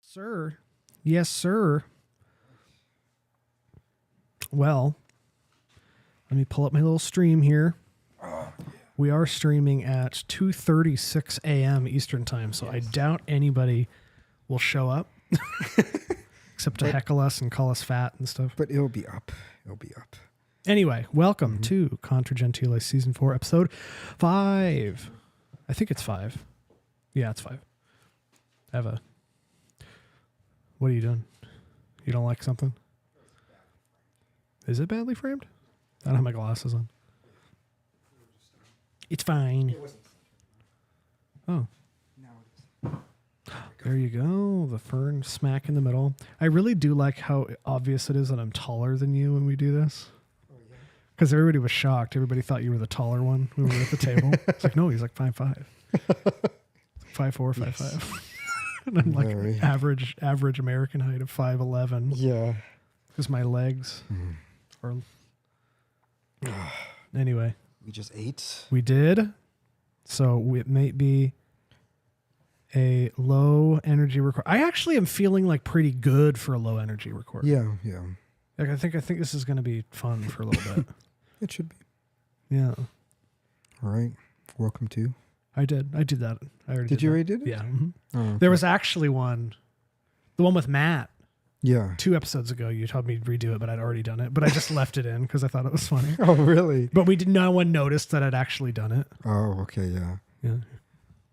Sir. Yes, sir. Well, let me pull up my little stream here. We are streaming at 2:36 a.m. Eastern time, so I doubt anybody will show up except to heckle us and call us fat and stuff. But it'll be up. It'll be up. Anyway, welcome to Contra Gentile Season 4, Episode 5. I think it's 5. Yeah, it's 5. I have a... What are you doing? You don't like something? Is it badly framed? I don't have my glasses on. It's fine. Oh. There you go. The fern smack in the middle. I really do like how obvious it is that I'm taller than you when we do this. Because everybody was shocked. Everybody thought you were the taller one when we were at the table. It's like, no, he's like 5'5". 5'4", 5'5". And I'm like average American height of 5'11". Yeah. Because my legs are... Anyway. We just ate. We did. So it may be a low energy record. I actually am feeling like pretty good for a low energy record. Yeah. Like I think this is going to be fun for a little bit. It should be. Yeah. All right. Welcome to. I did that. I already did. You already did it? Yeah. Mm-hmm. Oh, okay. There was actually one, the one with Matt. Yeah. 2 episodes ago, you told me to redo it, but I'd already done it. But I just left it in because I thought it was funny. Oh, really? But no one noticed that I'd actually done it. Oh, okay. Yeah. Yeah.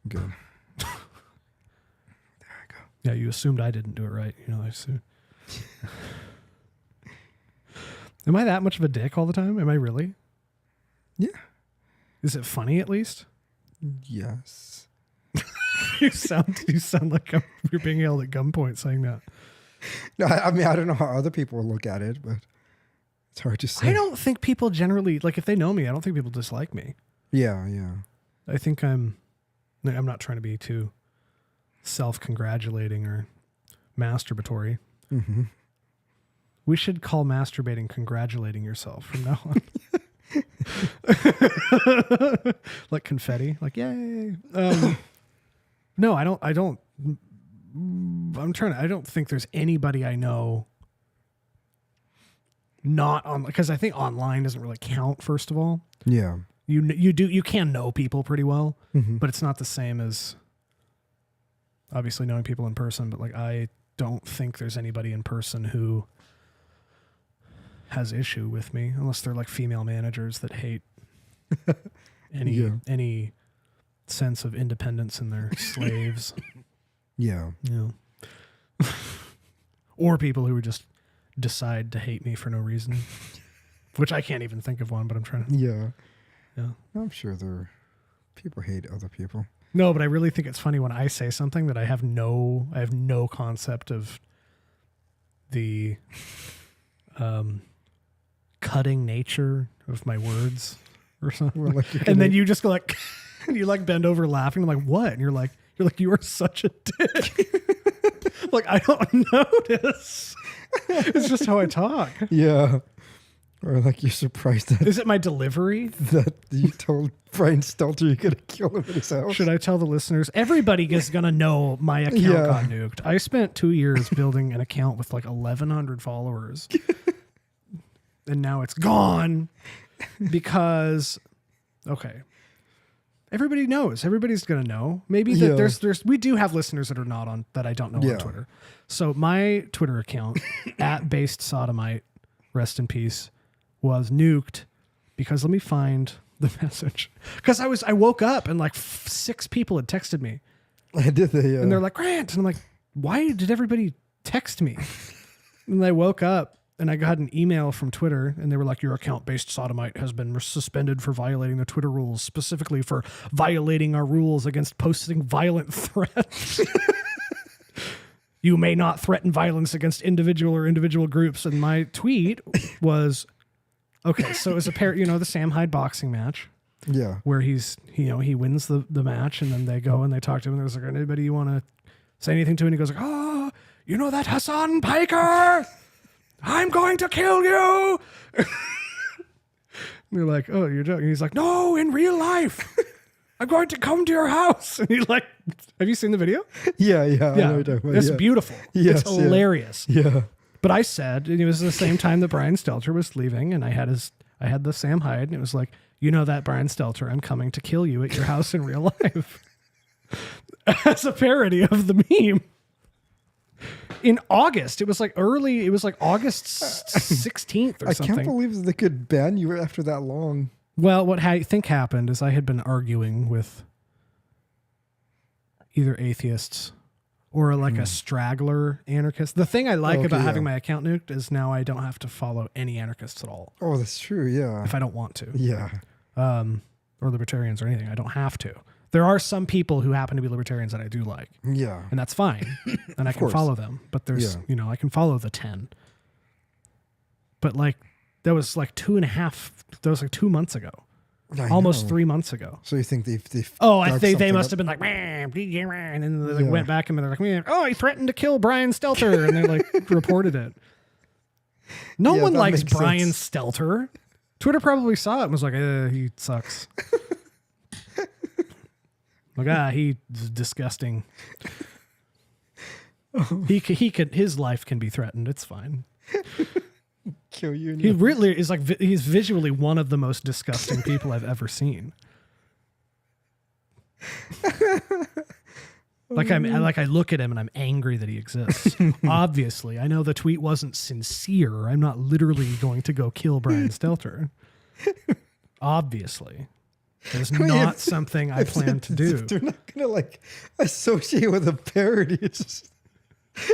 Good. There I go. Yeah, you assumed I didn't do it right. You know, I assume. Am I that much of a dick all the time? Am I really? Yeah. Is it funny at least? Yes. You sound like you're being held at gunpoint saying that. No, I mean, I don't know how other people look at it, but it's hard to say. I don't think people generally, like if they know me, I don't think people dislike me. Yeah. I think I'm not trying to be too self-congratulating or masturbatory. Mm-hmm. We should call masturbating congratulating yourself from now on. Like confetti, like yay. No, I don't think there's anybody I know not on, because I think online doesn't really count, first of all. Yeah. You can know people pretty well, Mm-hmm. but it's not the same as obviously knowing people in person. But like, I don't think there's anybody in person who has issue with me, unless they're like female managers that hate any sense of independence in their slaves. Yeah. Or people who would just decide to hate me for no reason, which I can't even think of one, but I'm trying to. Yeah. Yeah. I'm sure people hate other people. No, but I really think it's funny when I say something that I have no concept of the cutting nature of my words or something. Well, And then you just go like, you like bend over laughing. I'm like, what? And you're like, you are such a dick. Like, I don't notice. It's just how I talk. Yeah. Or like you're surprised that, Is it my delivery? that you told Brian Stelter you're going to kill him at his house. Should I tell the listeners? Everybody is going to know my account got nuked. I spent 2 years building an account with like 1,100 followers. And now it's gone because, okay. Everybody knows. Everybody's going to know. Maybe that we do have listeners that are not on, that I don't know on Twitter. So my Twitter account at based sodomite, rest in peace, was nuked because let me find the message. Because I woke up and like 6 people had texted me. Did they? And they're like, Grant. And I'm like, why did everybody text me? And I woke up and I got an email from Twitter and they were like, your account based sodomite has been suspended for violating the Twitter rules, specifically for violating our rules against posting violent threats. You may not threaten violence against individual groups. And my tweet was, okay, so it was the Sam Hyde boxing match. Yeah. Where he wins the match and then they go and they talk to him and there's like, anybody you want to say anything to? And he goes like, oh, you know that Hassan Piker? I'm going to kill you. And you're like, oh, you're joking. He's like, no, in real life. I'm going to come to your house. And he like, have you seen the video? Yeah. I know what Yeah. you're talking about, It's yeah. beautiful. Yes, It's hilarious. Yeah. But I said, and it was the same time that Brian Stelter was leaving, and I had the Sam Hyde, and it was like, you know that, Brian Stelter, I'm coming to kill you at your house in real life. As a parody of the meme. In August, it was like August 16th or I something. can't believe that they could ban you after that long. Well, what I think happened is I had been arguing with either atheists or like a straggler anarchist. The thing I like Okay, about yeah. having my account nuked is now I don't have to follow any anarchists at all Oh, that's true. Yeah. if I don't want to, Yeah. or libertarians or anything. I don't have to. There are some people who happen to be libertarians that I do like, Yeah. and that's fine, and I can course. follow them. But there's, Yeah. I can follow the 10. But like, that was like 2 months ago. I Almost know. 3 months ago. So you think they've Oh, I dug think they something must up? have been like, and then they like Yeah. went back and they're like, oh, he threatened to kill Brian Stelter, and they like reported it. No Yeah, one that likes makes Brian sense. Stelter. Twitter probably saw it and was like, he sucks. Like, he's disgusting. His life can be threatened. It's fine. kill you. He really is like, he's visually one of the most disgusting people I've ever seen. I look at him and I'm angry that he exists. Obviously, I know the tweet wasn't sincere. I'm not literally going to go kill Brian Stelter. Obviously, that is not something I plan to do. They're not gonna like associate with a parody.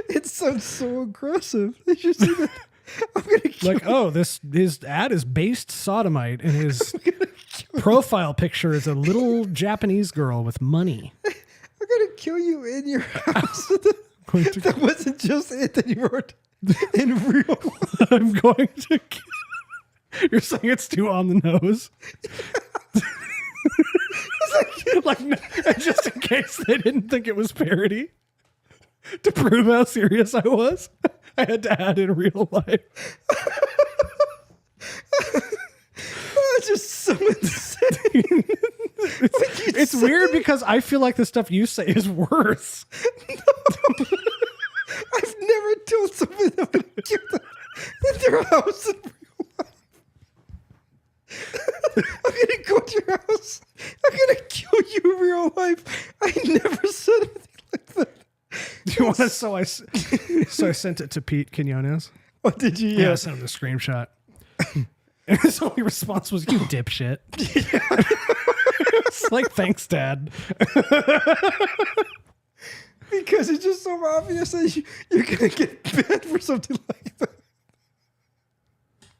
It sounds so aggressive. They just either, I'm gonna kill Like, oh, his ad is based sodomite, and his profile picture is a little Japanese girl with money. I'm gonna kill you in your house. Going to- That wasn't just it that you wrote in real life. I'm going to. You're saying it's too on the nose. like, no, just in case they didn't think it was parody. To prove how serious I was, I had to add in real life. That's just so insane. It's weird because I feel like the stuff you say is worse. I've never told somebody that I'm gonna kill them in their house in real life. I'm gonna go to your house. I'm gonna kill you in real life. I never said anything like that. Do you want to? So I sent it to Pete Quinones. Oh, did you? Yeah, I sent him the screenshot. And his only response was, "You dipshit." It's like, thanks, Dad. Because it's just so obvious that you're gonna get banned for something like that.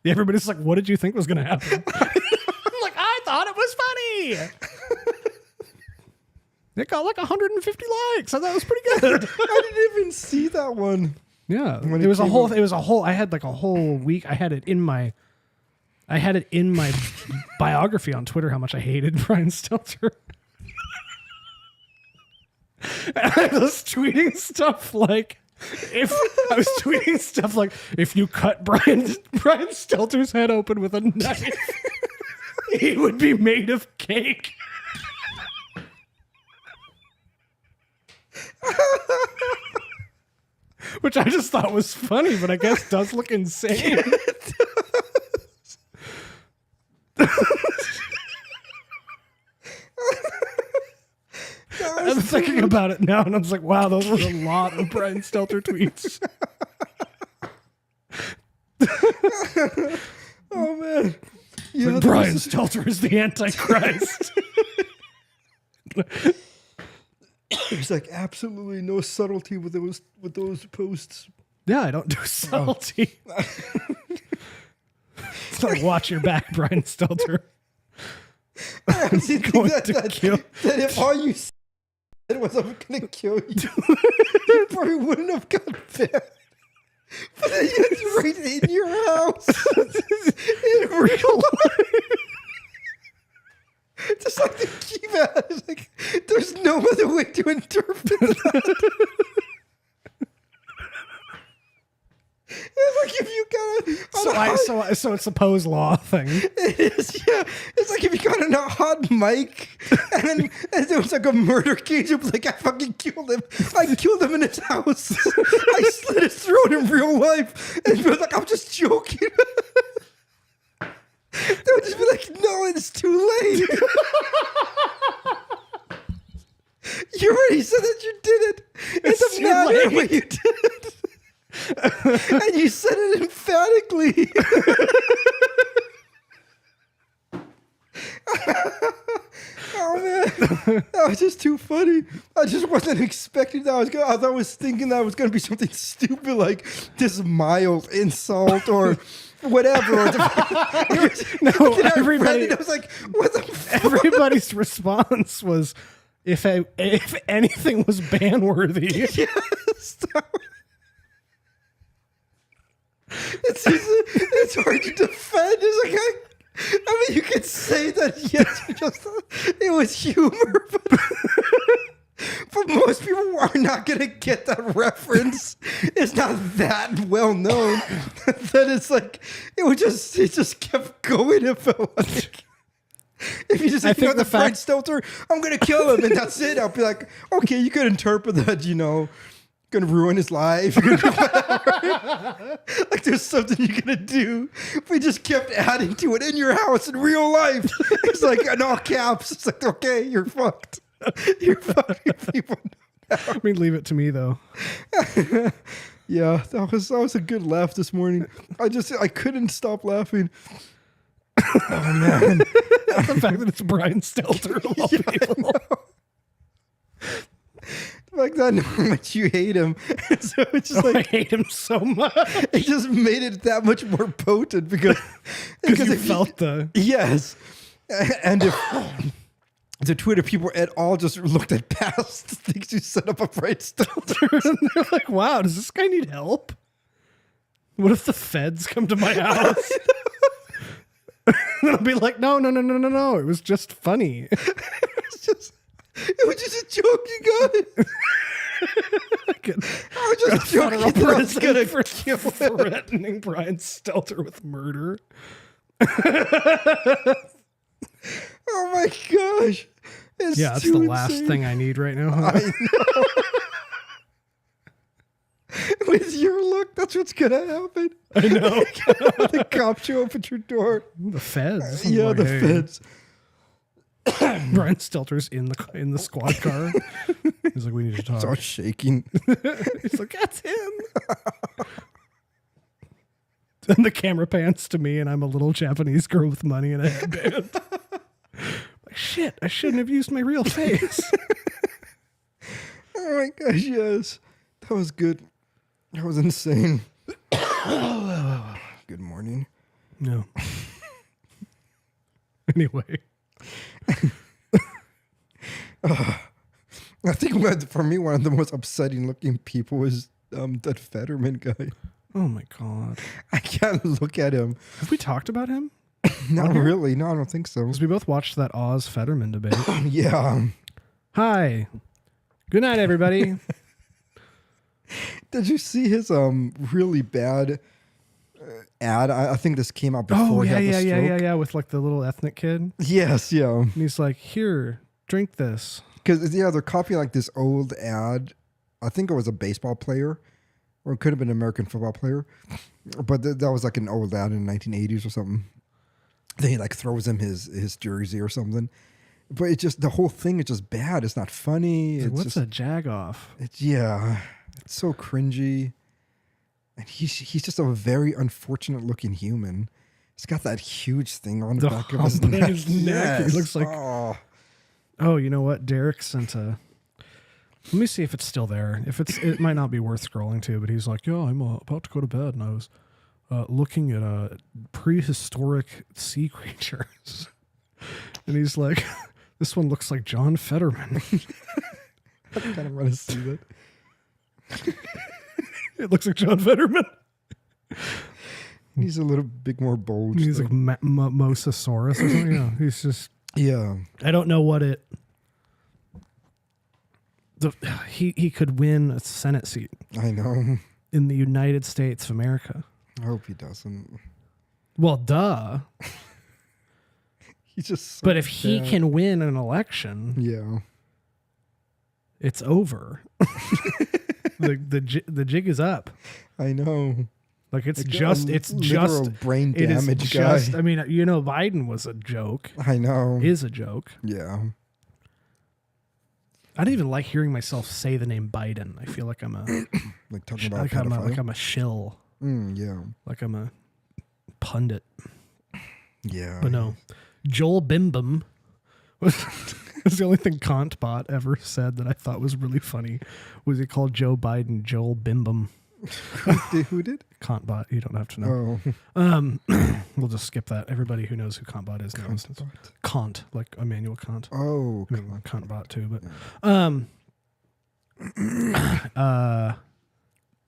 Everybody's like, "What did you think was going to happen?" I'm like, "I thought it was funny." It got like 150 likes. I thought it was pretty good. I didn't even see that one. Yeah, When it was a came whole. out. It was a whole. I had like a whole week. I had it in my biography on Twitter how much I hated Brian Stelter. And I was tweeting stuff like, if you cut Brian Stelter's head open with a knife, he would be made of cake. Which I just thought was funny, but I guess does look insane. I'm thinking about it now, and I was like, wow, those were a lot of Brian Stelter tweets. Oh man. Yeah, Brian Stelter is the Antichrist. There's like absolutely no subtlety with those posts. Yeah, I don't do subtlety. It's like, watch your back, Brian Stelter. I honestly think going that, to that, kill- that if all you said was I'm gonna kill you, you probably wouldn't have gotten banned. But then it's right in your house. In real life. Just like the keypad. It's like there's no other way to interpret that. It's like if you gotta so it's a Poe's Law thing. It is, yeah. It's like if you got on a hot mic and there was like a murder case, you'd be like, I fucking killed him. I killed him in his house. I slit his throat in real life. And you'd be like, I'm just joking. They would just be like, no, it's too late. You already said that you did it. It doesn't matter what you did. And you said it emphatically. Oh man, that was just too funny. I just wasn't expecting that. I was thinking that was going to be something stupid like this mild insult or whatever. No, everybody. I was like, what the fuck? Everybody's response was, if anything was ban worthy. Yes. It's hard to defend. It's like I mean, you could say that yes, it was humor, but most people are not gonna get that reference. It's not that well known that it's like it just kept going. It felt like. If you just say, the Frank Stelter, I'm going to kill him, and that's it. I'll be like, okay, you could interpret that, going to ruin his life. Like there's something you're going to do. We just kept adding to it in your house in real life. It's like in all caps. It's like, okay, you're fucked. You're fucked. People know now. I mean, leave it to me, though. Yeah, that was a good laugh this morning. I couldn't stop laughing. Oh man. The fact that it's Brian Stelter of all people. Like that how much you hate him. So it's just like I hate him so much. It just made it that much more potent because you felt the yes. And if the Twitter people at all just looked at past things you set up a Brian Stelter. And they're like, wow, does this guy need help? What if the feds come to my house? And I'll be like, no. It was just funny. It was just a joke, you guys. I was just joking that I was going to kill him. Threatening Brian Stelter with murder. Oh my gosh. That's the last thing I need right now. Huh? I know. With your look, that's what's going to happen. I know. The cops show up at your door. The feds. Yeah, like, the feds. Brian Stelter's in the squad car. He's like, we need to talk. Starts shaking. He's like, that's him. And the camera pans to me, and I'm a little Japanese girl with money and a headband. Like, shit, I shouldn't have used my real face. Oh my gosh, yes. That was good. That was insane. Good morning. No. Anyway. I think for me, one of the most upsetting looking people was that Fetterman guy. Oh my God. I can't look at him. Have we talked about him? Not really. No, I don't think so. Because we both watched that Oz Fetterman debate. Yeah. Hi. Good night, everybody. Did you see his really bad ad? I think this came out before he had the stroke. Yeah, with like the little ethnic kid. Yes, yeah. And he's like, here, drink this. Because, they're copying like this old ad. I think it was a baseball player, or it could have been an American football player. But that was like an old ad in the 1980s or something. Then he like throws him his jersey or something. But it's just, the whole thing is just bad. It's not funny. It's What's just, a jag-off? It's so cringy. And he's just a very unfortunate looking human. He's got that huge thing on the back of his neck. Yes. He looks like... Oh, you know what? Derek sent a... Let me see if it's still there. It might not be worth scrolling to, but he's like, yeah, I'm about to go to bed, and I was looking at prehistoric sea creatures. And he's like, this one looks like John Fetterman. I kind of want to see that. It looks like John Fetterman. He's a little bit more bold. He's like Mosasaurus or something. Yeah, he's just... Yeah. I don't know what it... He could win a Senate seat. I know. In the United States of America. I hope he doesn't. Well, duh. He's just. But if he can win an election, yeah, it's over. the jig is up. I know. Like it's literal just brain it is damage guy. just. I mean, you know, Biden was a joke. I know. Is a joke. Yeah. I don't even like hearing myself say the name Biden. I feel like I'm a like talking about pedophile. like I'm a shill. Yeah. Like I'm a pundit. Yeah. But no, Joel Bimbum was the only thing Kantbot ever said that I thought was really funny. Was he called Joe Biden Joel Bimbum? Who did? Kantbot. You don't have to know. We'll just skip that. Everybody who knows who Kantbot is knows. Kant, like Immanuel Kant. Oh, I mean, Kantbot too, but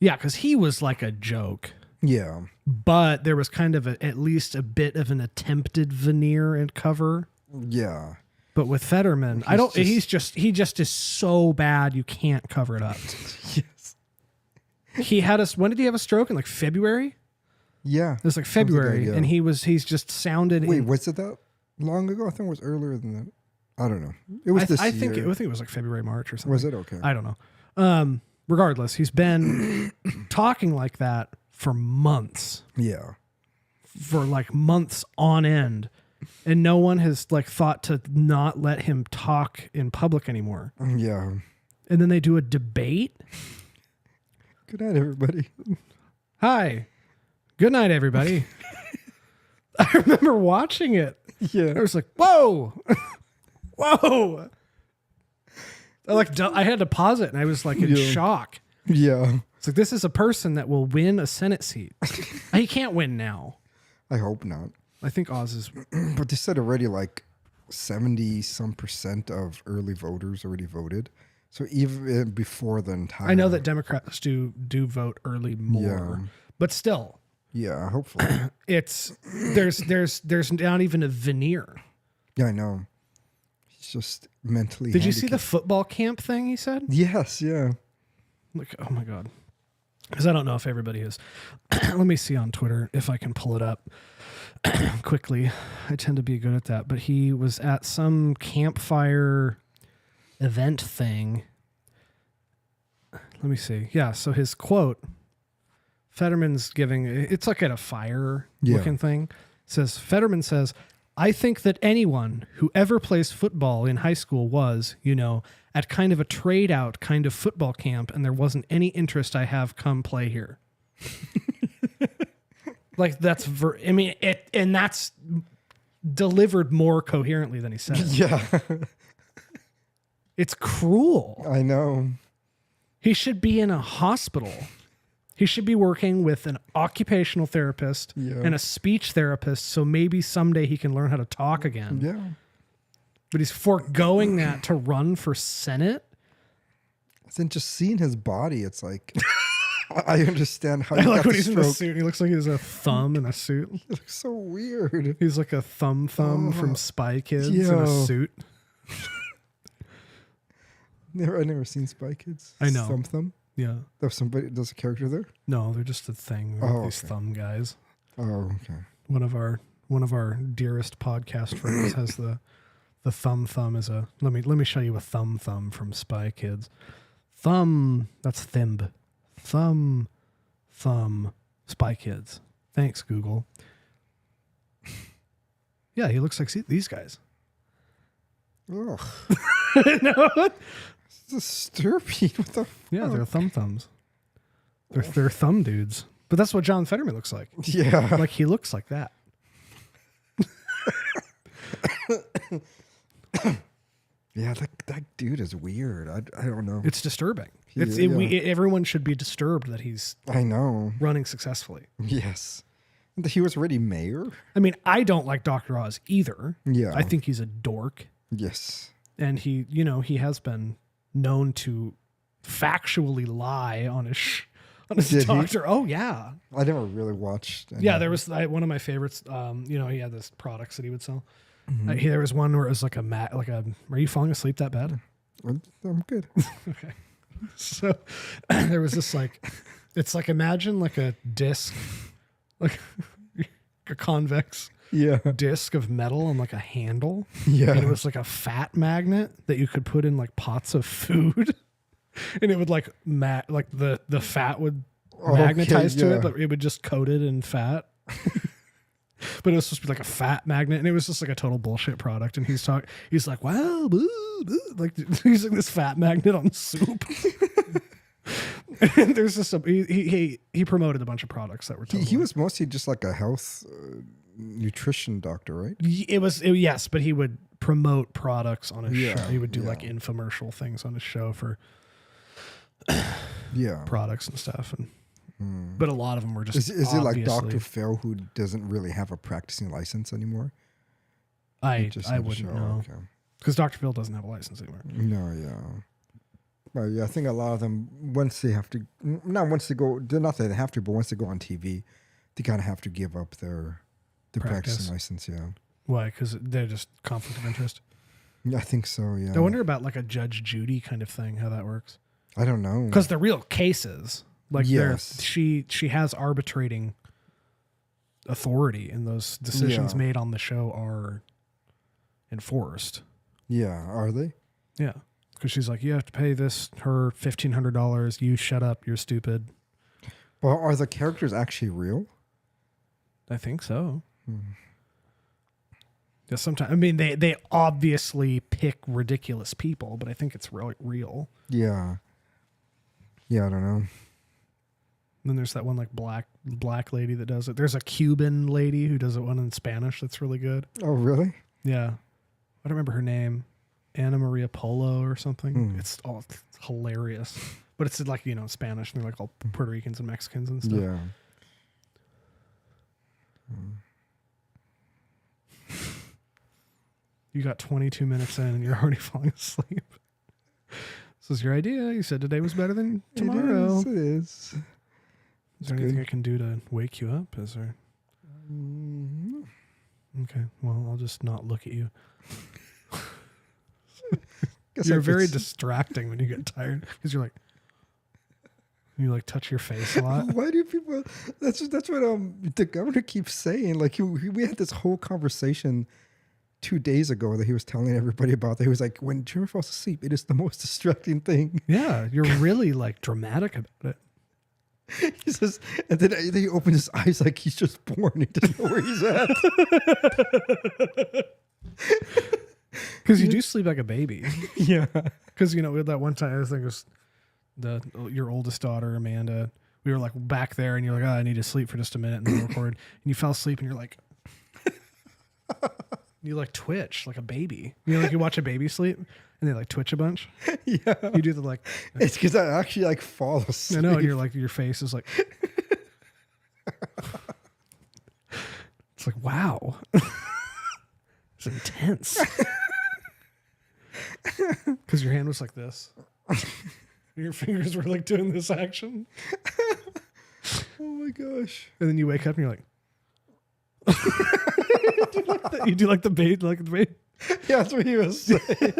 yeah, because he was like a joke. Yeah. But there was kind of at least a bit of an attempted veneer and cover. Yeah. But with Fetterman, he just is so bad you can't cover it up. Yes. He had when did he have a stroke? In like February? Yeah. It was like February, like that, yeah. and he's just sounded. Wait, was it that long ago? I think it was earlier than that. I don't know. It was this I year. think it was like February, March or something. Was it? Okay. I don't know. Regardless, he's been talking like that for months. Yeah. For like months on end. And no one has like thought to not let him talk in public anymore. Yeah. And then they do a debate. Good night, everybody. Hi. Good night, everybody. I remember watching it. Yeah. I was like, whoa. Whoa. I had to pause it and I was like in shock. Yeah. It's like, this is a person that will win a Senate seat. He can't win now. I hope not. I think Oz is. But they said already like 70% of early voters already voted. So even before the entire. I know that Democrats do vote early more, but still. Yeah, hopefully. There's not even a veneer. Yeah, I know. He's just mentally. Did you see the football camp thing he said? Yes, yeah. Like, oh my God. Because I don't know if everybody is. Let me see on Twitter if I can pull it up quickly. I tend to be good at that. But he was at some campfire event thing. Let me see. Yeah, so his quote, Fetterman's giving, it's like at a fire looking thing. Fetterman says, I think that anyone who ever plays football in high school was, at kind of a trade out kind of football camp, and there wasn't any interest I have come play here. Like that's, and that's delivered more coherently than he said. Yeah. It's cruel. I know. He should be in a hospital. He should be working with an occupational therapist and a speech therapist, so maybe someday he can learn how to talk again. Yeah. But he's foregoing that to run for Senate. Then just seeing his body, it's like I understand how. I like when he's in the suit. He looks like he has a thumb in a suit. He looks so weird. He's like a thumb from Spy Kids in a suit. I never seen Spy Kids. I know. Thumb. Yeah. There's a character there? No, they're just a thing. These thumb guys. Oh, okay. One of our dearest podcast friends has the thumb as a let me show you a thumb from Spy Kids. Thumb, that's thimb. Thumb Spy Kids. Thanks, Google. Yeah, he looks like these guys. Ugh. No. It's disturbing. What the fuck? Yeah, they're thumbs. They're thumb dudes. But that's what John Fetterman looks like. Yeah. Like he looks like that. Yeah, that dude is weird. I don't know. It's disturbing. Everyone should be disturbed that he's I know. running successfully. Yes. He was already mayor. I mean, I don't like Dr. Oz either. Yeah. I think he's a dork. Yes. And he has been known to factually lie on his doctor. Oh yeah. I never really watched. Yeah, there was one of my favorites. He had this products that he would sell. Mm-hmm. There was one where it was like are you falling asleep that bad? I'm good. Okay. So there was this it's like, imagine like a disc, like a convex disc of metal and like a handle. Yeah. And it was like a fat magnet that you could put in like pots of food. And it would like the fat would magnetize to it, but it would just coat it in fat. But it was supposed to be like a fat magnet, and it was just like a total bullshit product. And he's like, wow, like using this fat magnet on soup. And there's just he promoted a bunch of products that were totally. He was mostly just like a health nutrition doctor, right? Yes, but he would promote products on his show. He would do like infomercial things on his show for products and stuff. And but a lot of them were just is it like Dr. Phil, who doesn't really have a practicing license anymore? I wouldn't know, because Dr. Phil doesn't have a license anymore. No, yeah. Well, yeah, I think a lot of them, once they have to, not once they go, not that they have to, but once they go on TV, they kind of have to give up their practicing license, yeah. Why? Because they're just conflict of interest? Yeah, I think so, yeah. I wonder about like a Judge Judy kind of thing, how that works. I don't know. Because they're real cases. Like she has arbitrating authority, and those decisions made on the show are enforced. Yeah, are they? Yeah. Because she's like, you have to pay her $1,500. You shut up. You're stupid. Well, are the characters actually real? I think so. Yeah, sometimes. I mean, they obviously pick ridiculous people, but I think it's real. Yeah. Yeah, I don't know. And then there's that one like black lady that does it. There's a Cuban lady who does it one in Spanish that's really good. Oh, really? Yeah. I don't remember her name. Ana Maria Polo or something. It's hilarious. But it's like, Spanish, and they're like all Puerto Ricans and Mexicans and stuff. Yeah. You got 22 minutes in and you're already falling asleep. This was your idea. You said today was better than tomorrow. It is. Is there anything I can do to wake you up? Is there? Okay. Well, I'll just not look at you. You're very distracting when you get tired, because you're like, you like touch your face a lot. Why do people? That's what the governor keeps saying. Like we had this whole conversation 2 days ago that he was telling everybody about. That he was like, when Jimmy falls asleep, it is the most distracting thing. Yeah, you're really like dramatic about it. He says, and then he opens his eyes like he's just born. He doesn't know where he's at. Because you do sleep like a baby. Yeah. Because, with that one time, I think it was your oldest daughter, Amanda. We were like back there, and you're like, I need to sleep for just a minute, and then record. And you fell asleep, and you're like, you like twitch like a baby. Like you watch a baby sleep, and they like twitch a bunch. Yeah. You do the like. It's because I actually like fall asleep. I know, and you're like, your face is like. It's like, wow. It's intense. Because your hand was like this. Your fingers were like doing this action. Oh my gosh. And then you wake up and you're like. You do like the bait, Yeah, that's what he was saying.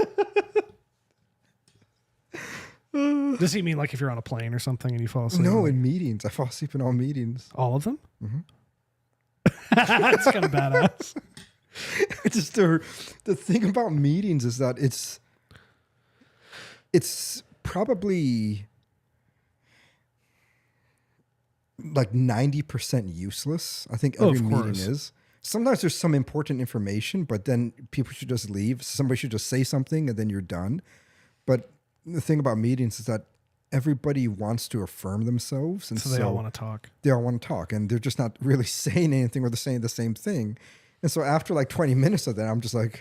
Does he mean like if you're on a plane or something and you fall asleep? No, in meetings. I fall asleep in all meetings. All of them? Mm-hmm. That's kind of badass. Just the thing about meetings is that it's probably like 90% useless. I think every meeting is. Sometimes there's some important information, but then people should just leave. Somebody should just say something and then you're done. But the thing about meetings is that everybody wants to affirm themselves. And so they all want to talk. They all want to talk. And they're just not really saying anything, or they're saying the same thing. And so after like 20 minutes of that, I'm just like...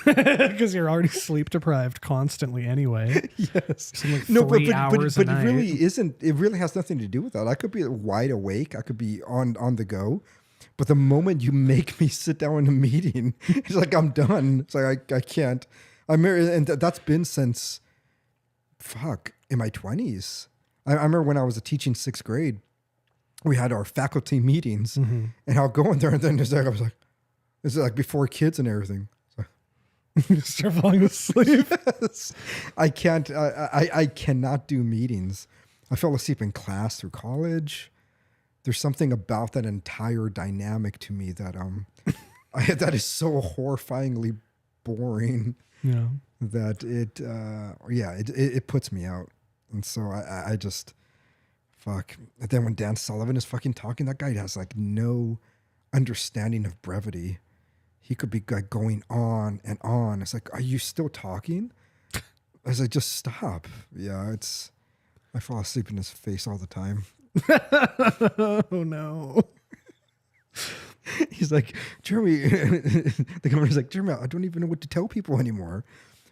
Because you're already sleep deprived constantly anyway. Yes. Like but it really isn't. It really has nothing to do with that. I could be wide awake. I could be on the go. But the moment you make me sit down in a meeting, it's like I'm done. It's like I can't. And that's been since, in my 20s. I remember when I was teaching 6th grade, we had our faculty meetings, and I'll go in there, and then I was like, "Is it like before kids and everything?" You start falling asleep. Yes. I can't. I cannot do meetings. I fell asleep in class through college. there's something about that entire dynamic to me that that is so horrifyingly boring. Yeah. That it puts me out. And so I just fuck. And then when Dan Sullivan is fucking talking, that guy has like no understanding of brevity. He could be like going on and on. It's like, are you still talking? I was like, just stop. Yeah, I fall asleep in his face all the time. Oh no. He's like, Jeremy, the governor's like, Jeremy, I don't even know what to tell people anymore.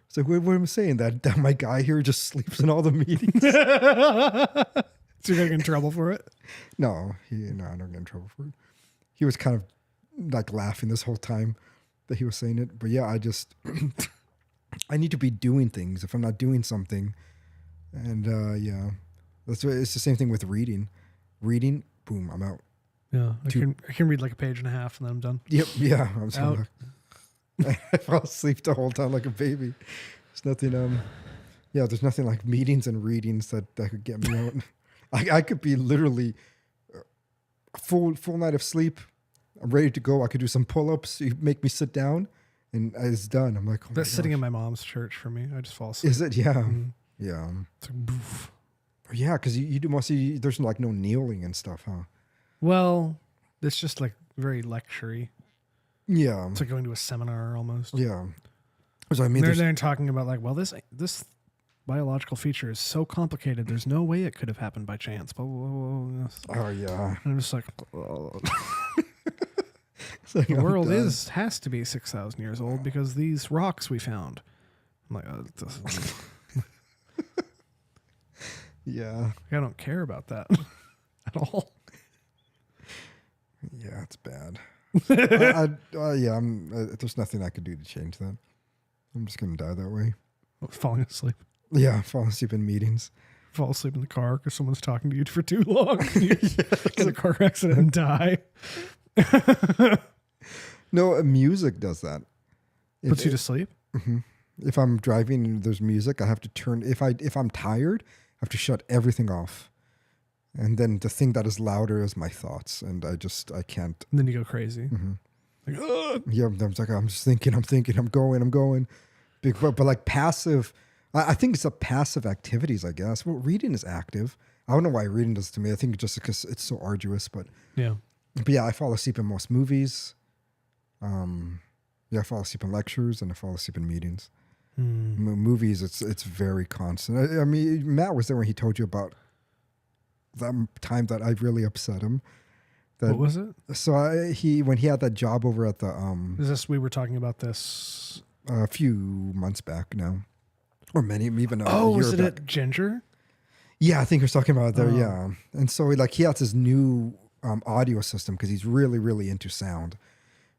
It's like, what am I saying? That my guy here just sleeps in all the meetings? So you're gonna get in trouble for it? No, I don't get in trouble for it. He was kind of like laughing this whole time that he was saying it. But yeah, I just, I need to be doing things if I'm not doing something. And yeah, it's the same thing with reading. Reading, boom, I'm out. Yeah, I can read like a page and a half and then I'm done. Yep, yeah, I was out. I fall asleep the whole time like a baby. There's nothing, there's nothing like meetings and readings that could get me out. I could be literally full night of sleep. I'm ready to go. I could do some pull-ups. You make me sit down, and it's done. I'm like, oh that's sitting in my mom's church for me. I just fall asleep. Is it? Yeah, yeah. It's like, boof. Yeah, because you do mostly. There's like no kneeling and stuff, huh? Well, it's just like very lecture-y. Yeah, it's like going to a seminar almost. Yeah, so I mean, they're talking about like, well, this biological feature is so complicated. There's no way it could have happened by chance. Blah, blah, blah, blah. Oh yeah, and I'm just like, like the world has to be 6,000 years old because these rocks we found. I'm like, yeah, I don't care about that at all. Yeah, it's bad. There's nothing I could do to change that. I'm just gonna die that way. Falling asleep. Yeah, falling asleep in meetings. Fall asleep in the car because someone's talking to you for too long. You get in a car accident and die. No, music does that. Puts you to sleep? Mm-hmm. If I'm driving and there's music, I have to turn. If I'm tired, I have to shut everything off. And then the thing that is louder is my thoughts, and I can't. And then you go crazy. Mm-hmm. Like, ugh. Yeah, I'm just thinking, I'm going. But like passive, I think it's a passive activities, I guess. Well, reading is active. I don't know why reading does it to me. I think just because it's so arduous, but yeah. But yeah, I fall asleep in most movies. I fall asleep in lectures and I fall asleep in meetings. Movies, it's very constant. I mean, Matt was there when he told you about that time that I really upset him. What was it? So when he had that job over at the we were talking about this a few months back now, or even a year was it back. at Ginger? Yeah, I think he was talking about it there. Yeah, and so like he has this new audio system because he's really, really into sound.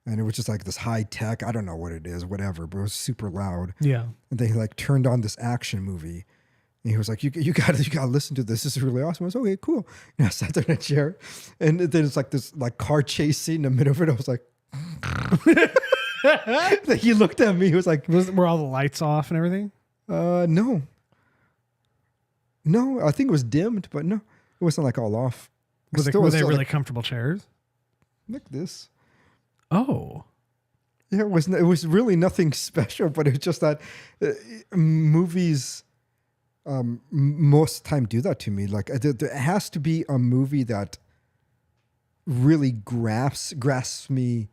And it was just like this high tech, I don't know what it is, whatever, but it was super loud. Yeah. And then he like turned on this action movie. And he was like, you gotta listen to this. This is really awesome. I was okay, cool. And I sat there in a chair. And then it's like this like car chase scene in the middle of it. I was like, he looked at me. He was like, were all the lights off and everything? No. No, I think it was dimmed, but no, it wasn't like all off. Were they really like, comfortable chairs? Like this. Oh. Yeah, it was really nothing special, but it's just that movies most time do that to me. Like there has to be a movie that really grasps me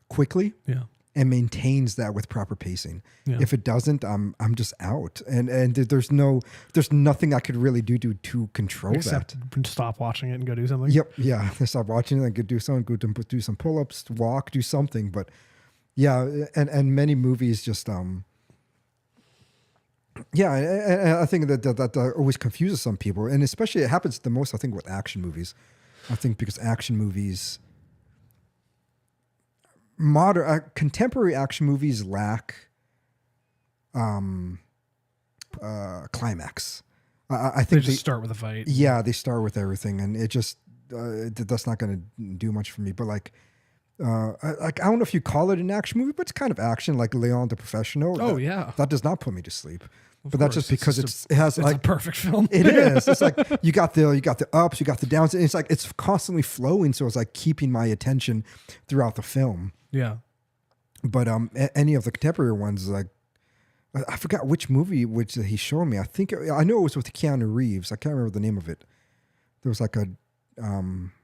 quickly. Yeah. And maintains that with proper pacing. Yeah. If it doesn't, I'm just out. And there's nothing I could really do to control except that. Stop watching it and go do something. Yep. Yeah. Stop watching it and go do something. Go do some pull-ups, walk, do something. But yeah, and many movies just yeah, and I think that always confuses some people, and especially it happens the most I think with action movies. I think because action movies. Contemporary action movies lack climax. I think they just start with a fight. Yeah, they start with everything, and it just that's not going to do much for me. But like I don't know if you call it an action movie, but it's kind of action, like Leon the Professional. Oh, yeah. That does not put me to sleep. Of But that's course, just because it has it's like a perfect film. it is. It's like you got the ups, you got the downs. And it's like it's constantly flowing, so it's like keeping my attention throughout the film. Yeah. But any of the contemporary ones, like I forgot which movie which he showed me. I know it was with Keanu Reeves. I can't remember the name of it. There was like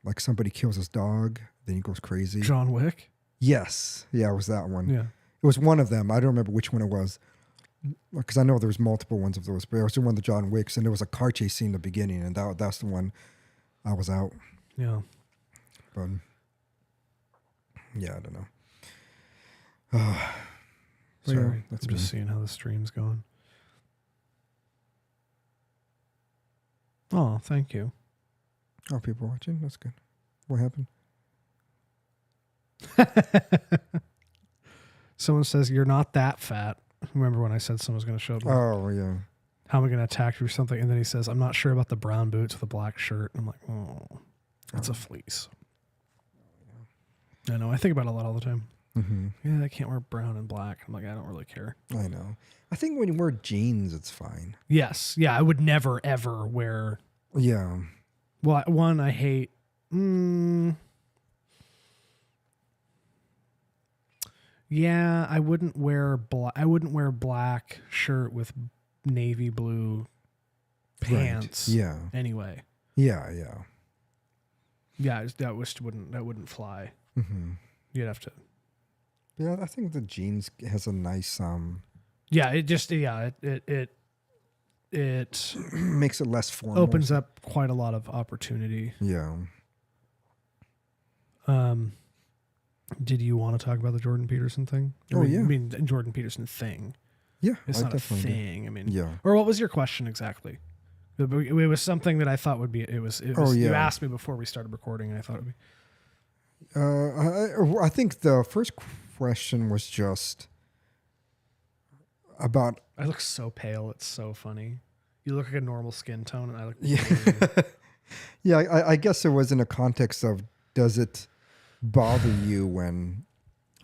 like somebody kills his dog, then he goes crazy. John Wick. Yes, yeah, it was that one. Yeah. It was one of them. I don't remember which one it was. Because I know there was multiple ones of those, but it was the one the John Wicks, and there was a car chase scene in the beginning, and that's the one I was out. Yeah. But yeah, I don't know. Sorry, that's I'm just seeing how the stream's going. Oh, thank you. Oh, people watching. That's good. What happened? Someone says you're not that fat. Remember when I said someone was going to show up? Oh yeah. How am I going to attack you or something? And then he says, I'm not sure about the brown boots with a black shirt. I'm like, oh, that's a fleece. I know. I think about it a lot all the time. Mm-hmm. Yeah, I can't wear brown and black. I'm like, I don't really care. I know. I think when you wear jeans, it's fine. Yes. Yeah. I would never, ever wear. Yeah. Well, one, I hate. Yeah, I wouldn't wear black. I wouldn't wear black shirt with navy blue pants. Right. Yeah. Anyway. Yeah. Yeah. Yeah, that wouldn't fly. Mm-hmm. You'd have to. Yeah, I think the jeans has a nice Yeah, it makes it less formal. opens up quite a lot of opportunity. Yeah. Did you want to talk about the Jordan Peterson thing? Oh, yeah. I mean, Jordan Peterson thing. Yeah, It's not a definitely thing. I mean, yeah. Or what was your question exactly? It was something that I thought would be. It was. Oh, yeah. You asked me before we started recording, and I thought it would be. I think the first question was just about. I look so pale. It's so funny. You look like a normal skin tone, and I look. Yeah. Yeah, I guess it was in a context of, does it bother you when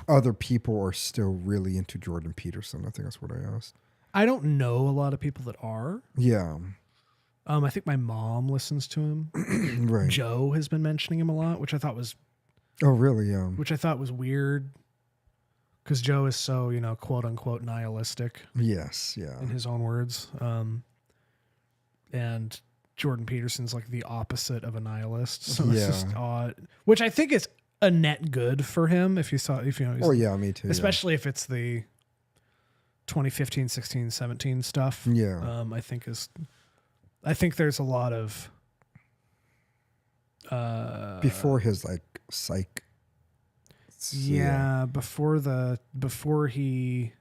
other people are still really into Jordan Peterson? I think that's what I asked. I don't know a lot of people that are. Yeah. I think my mom listens to him. Right. Joe has been mentioning him a lot, which I thought was. Oh, really? Yeah. Which I thought was weird, because Joe is so, quote unquote nihilistic. Yes. Yeah. In his own words. And Jordan Peterson's like the opposite of a nihilist. So it's just odd. Which I think is a net good for him if you know. Oh yeah, me too. Especially if it's the 2015, 16, 17 stuff. Yeah. I think there's a lot of before his like psych. Yeah, before he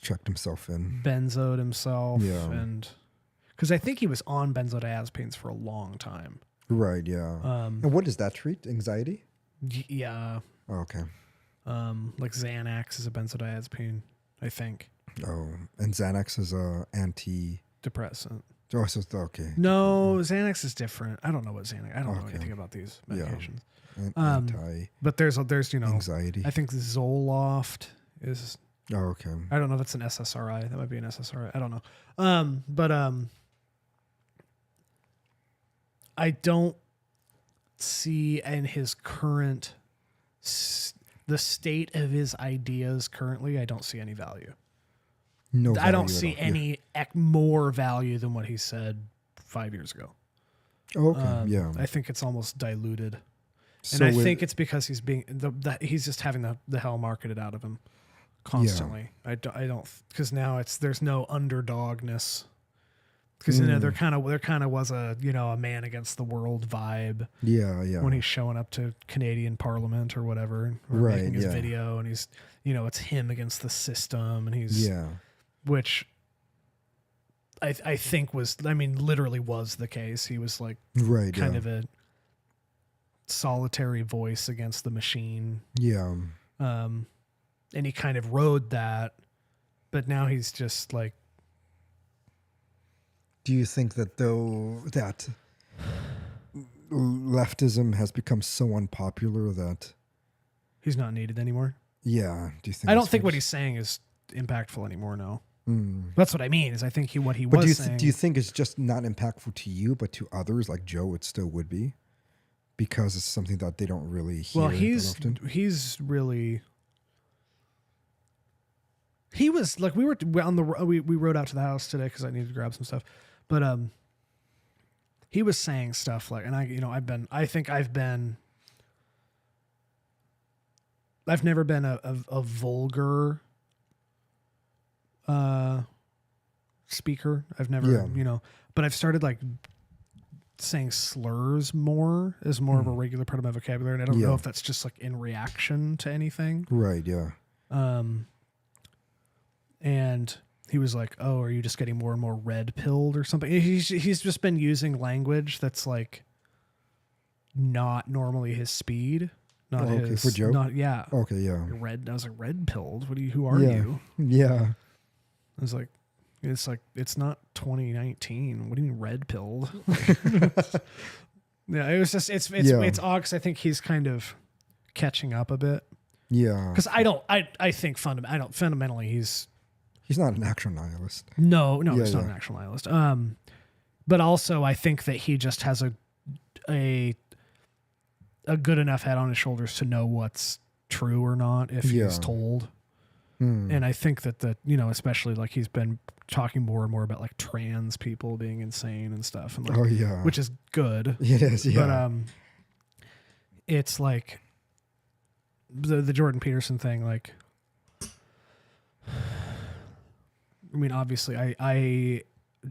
checked himself in, benzoed himself, yeah, and because I think he was on benzodiazepines for a long time. Right. Yeah. And what does that treat? Anxiety? Yeah. Oh, okay. Like Xanax is a benzodiazepine, I think. Oh, and Xanax is a antidepressant. Oh, so okay. No, Xanax is different. I don't know what Xanax. I don't know anything about these medications. Yeah. But there's anxiety. I think Zoloft is. Oh, okay. I don't know if it's an SSRI. That might be an SSRI. I don't know. But I don't see in his current the state of his ideas currently. I don't see any value. No, I don't see any more value than what he said 5 years ago. Oh, okay. Yeah. I think it's almost diluted. So And I think it's because he's being he's just having the hell marketed out of him constantly. Yeah. I don't because now there's no underdogness, because there kind of was a a man against the world vibe. Yeah, yeah. When he's showing up to Canadian Parliament or whatever, or making his video, and he's it's him against the system, and he's which I think was literally was the case. He was like kind of a solitary voice against the machine. Yeah. And he kind of rode that, but now he's just like. Do you think that that leftism has become so unpopular that He's not needed anymore. Yeah. Do you think? I don't think what he's saying is impactful anymore. No. That's what I mean. Is I think what he was saying. Do you think it's just not impactful to you, but to others like Joe, it still would be, because it's something that they don't really hear often? He's really. He was like we rode out to the house today because I needed to grab some stuff, but he was saying stuff like, and I've never been a vulgar speaker. I've never, but I've started like saying slurs more as more of a regular part of my vocabulary. And I don't know if that's just like in reaction to anything. Right. Yeah. And he was like, "Oh, are you just getting more and more red pilled or something?" He's just been using language that's like not normally his speed. Not his for Joe. Not yeah. Okay. Yeah. You're red. I was like, red pilled. Who are you? Yeah. I was like, it's not 2019. What do you mean red pilled? Yeah, it was just it's odd because I think he's kind of catching up a bit. Yeah. Because I think fundamentally he's not an actual nihilist. No, he's not an actual nihilist. But also I think that he just has a good enough head on his shoulders to know what's true or not if he's told. And I think that especially like he's been talking more and more about like trans people being insane and stuff. And like, which is good. It is, yeah. But it's like the Jordan Peterson thing. Like, I mean, obviously, I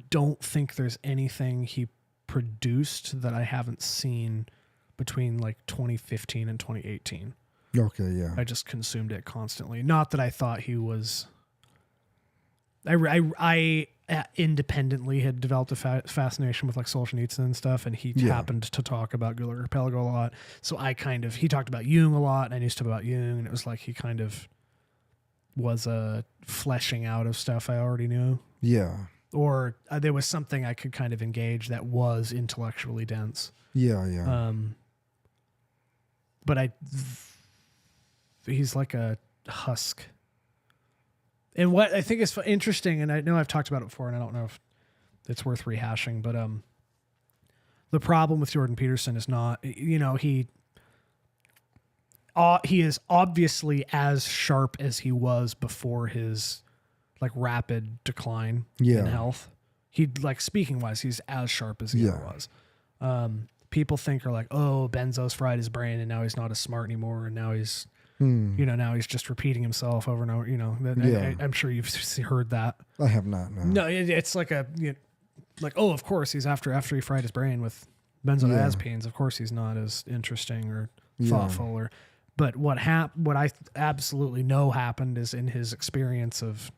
don't think there's anything he produced that I haven't seen between like 2015 and 2018. Okay, yeah. I just consumed it constantly. Not that I thought he was. I independently had developed a fascination with like Solzhenitsyn and stuff, and he happened to talk about Gulag Archipelago a lot. So he talked about Jung a lot, and I knew stuff about Jung, and it was like he kind of was a fleshing out of stuff I already knew. Yeah. Or there was something I could kind of engage that was intellectually dense. Yeah, yeah. But he's like a husk. And what I think is interesting, and I know I've talked about it before, and I don't know if it's worth rehashing, but the problem with Jordan Peterson is not, he is obviously as sharp as he was before his like rapid decline in health. He like speaking wise, he's as sharp as he ever was. People think are like, oh, Benzo's fried his brain and now he's not as smart anymore. And now he's, now he's just repeating himself over and over, I'm sure you've heard that. I have not. No, it's like oh, of course he's after he fried his brain with benzodiazepines. Of course he's not as interesting or thoughtful but what I absolutely know happened is in his experience of,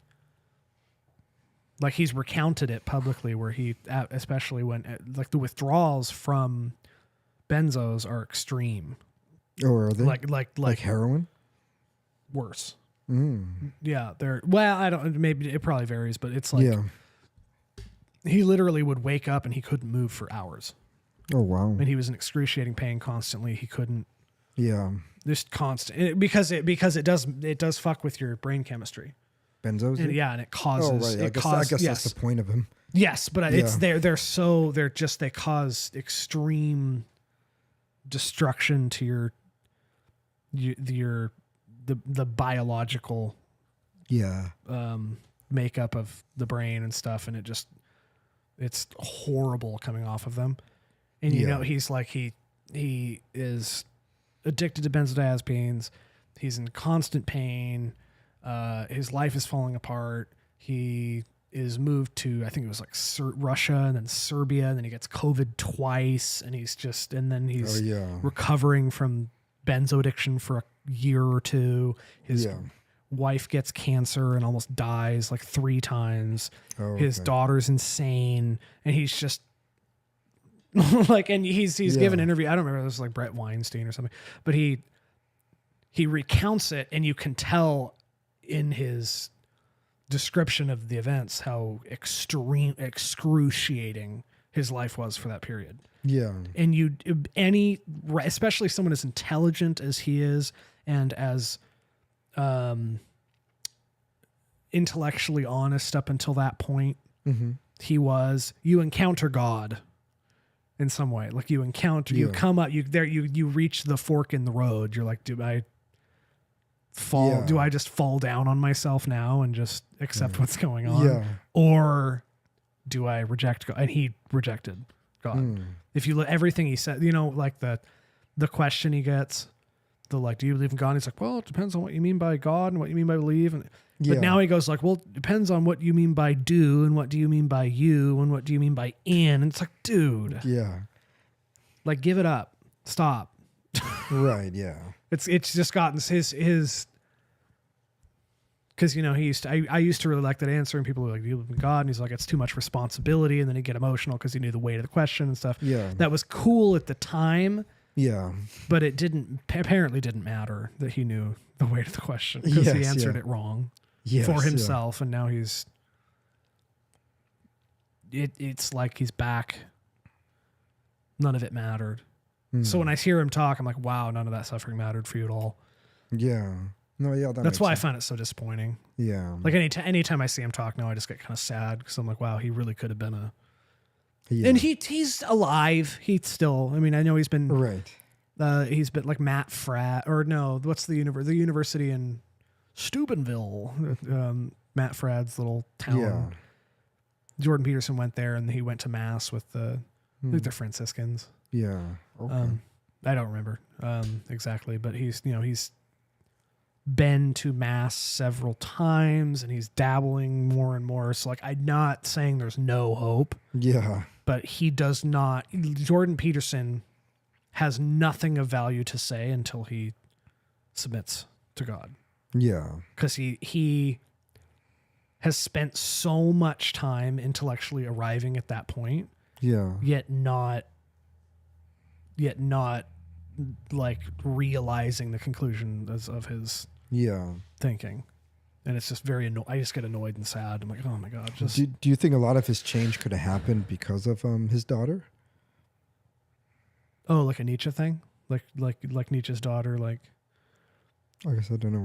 like, he's recounted it publicly where he, especially when like the withdrawals from benzos are extreme. Oh, are they? Like heroin? Worse. Yeah, I don't, maybe it probably varies, but it's like, he literally would wake up and he couldn't move for hours. Oh, wow. And he was in excruciating pain constantly. He couldn't. Yeah. Just constant, because it does fuck with your brain chemistry. Benzos? And it causes. Oh, right. I guess that's the point of him. Yes, but they cause extreme destruction to the biological makeup of the brain and stuff, and it's horrible coming off of them. And he's like he is addicted to benzodiazepines. He's in constant pain. His life is falling apart. He is moved to, I think it was like Russia and then Serbia, and then he gets COVID twice, and he's recovering from benzo addiction for a year or two. His wife gets cancer and almost dies like 3 times. His daughter's insane, and he's just like, and he's given an interview. I don't remember, it was like Brett Weinstein or something, but he recounts it, and you can tell in his description of the events how excruciating his life was for that period. Yeah. And especially someone as intelligent as he is and as intellectually honest up until that point. Mm-hmm. You encounter God in some way. Like you come up, you reach the fork in the road. You're like, do I just fall down on myself now and just accept what's going on? Yeah. Or do I reject God? And he rejected God. If you look everything he said, like the question he gets, do you believe in God? And he's like, well, it depends on what you mean by God and what you mean by believe. But now he goes like, well, it depends on what you mean by do and what do you mean by you and what do you mean by in? And it's like, dude. Yeah. Like, give it up. Stop. Right, yeah. It's just gotten his because I used to really like that answer, and people were like, do you believe in God? And he's like, it's too much responsibility, and then he'd get emotional because he knew the weight of the question and stuff. Yeah. That was cool at the time. Yeah. But it apparently didn't matter that he knew the weight of the question because he answered it wrong for himself. And now it's like he's back. None of it mattered. So when I hear him talk, I'm like, wow, none of that suffering mattered for you at all. Yeah. No, yeah. That's why I find it so disappointing. Yeah. Like anytime I see him talk now, I just get kind of sad because I'm like, wow, he really could have been Yeah. And he's alive. He's still. I mean, I know he's been right. He's been like Matt Fradd, or no, what's the university in Steubenville? Matt Fradd's little town. Yeah. Jordan Peterson went there, and he went to mass with I think they're Franciscans. Yeah. Okay. I don't remember exactly, but he's been to mass several times, and he's dabbling more and more. So I'm not saying there's no hope. Yeah. But he does not. Jordan Peterson has nothing of value to say until he submits to God. Yeah. Because he has spent so much time intellectually arriving at that point. Yeah. Yet not like realizing the conclusion of his thinking. And it's just I just get annoyed and sad. I'm like, oh my God. Do you think a lot of his change could have happened because of his daughter? Oh, like a Nietzsche thing? Like Nietzsche's daughter, like I guess I don't know.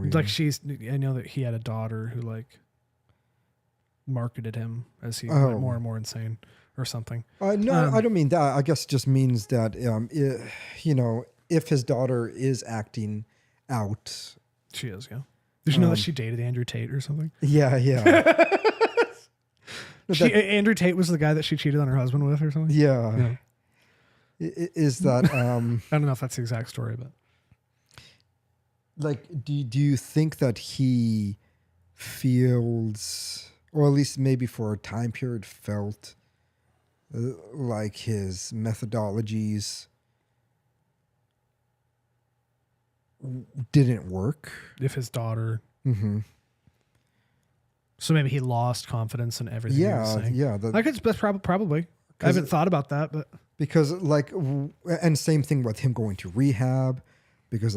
I know that he had a daughter who marketed him as he went more and more insane or something. No, I don't mean that. I guess it just means that, if his daughter is acting out. She is, yeah. Did you know that she dated Andrew Tate or something? Yeah, yeah. Andrew Tate was the guy that she cheated on her husband with or something? Yeah. Is that... I don't know if that's the exact story, but... do you think that he feels, or at least maybe for a time period felt, like his methodologies didn't work? If his daughter... Mm-hmm. So maybe he lost confidence in everything he was saying. Yeah. That's probably. I haven't thought about that, but... Because, and same thing with him going to rehab, because,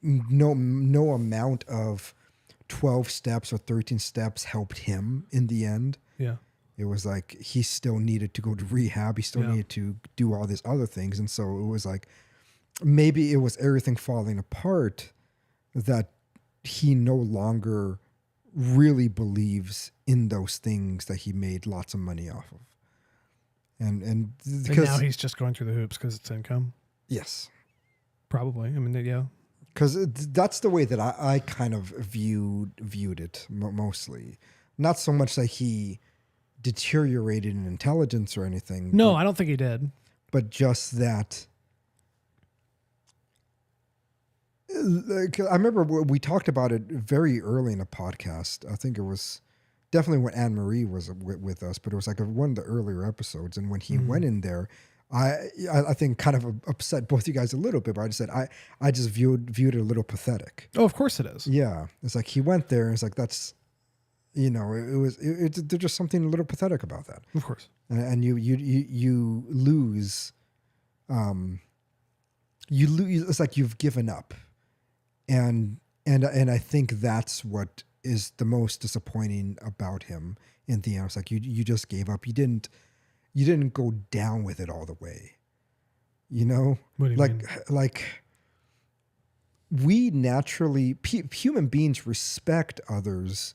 no amount of 12 steps or 13 steps helped him in the end. Yeah. It was like he still needed to go to rehab. He still needed to do all these other things. And so it was like, maybe it was everything falling apart that he no longer really believes in those things that he made lots of money off of. And now he's just going through the hoops because it's income. Yes. Probably. I mean, yeah. Because that's the way that I kind of viewed it mostly. Not so much that he deteriorated in intelligence or anything. No, I don't think he did. But just that... I remember we talked about it very early in the podcast. I think it was definitely when Anne-Marie was with us, but it was one of the earlier episodes. And when he went in there, I think kind of upset both you guys a little bit, but I just said, I just viewed it a little pathetic. Oh, of course it is. Yeah. It's like he went there and it's like, that's, there's just something a little pathetic about that. Of course. And you lose, it's like you've given up. And I think that's what is the most disappointing about him in the end. It's like you just gave up. You didn't go down with it all the way. What do you mean? we naturally, human beings respect others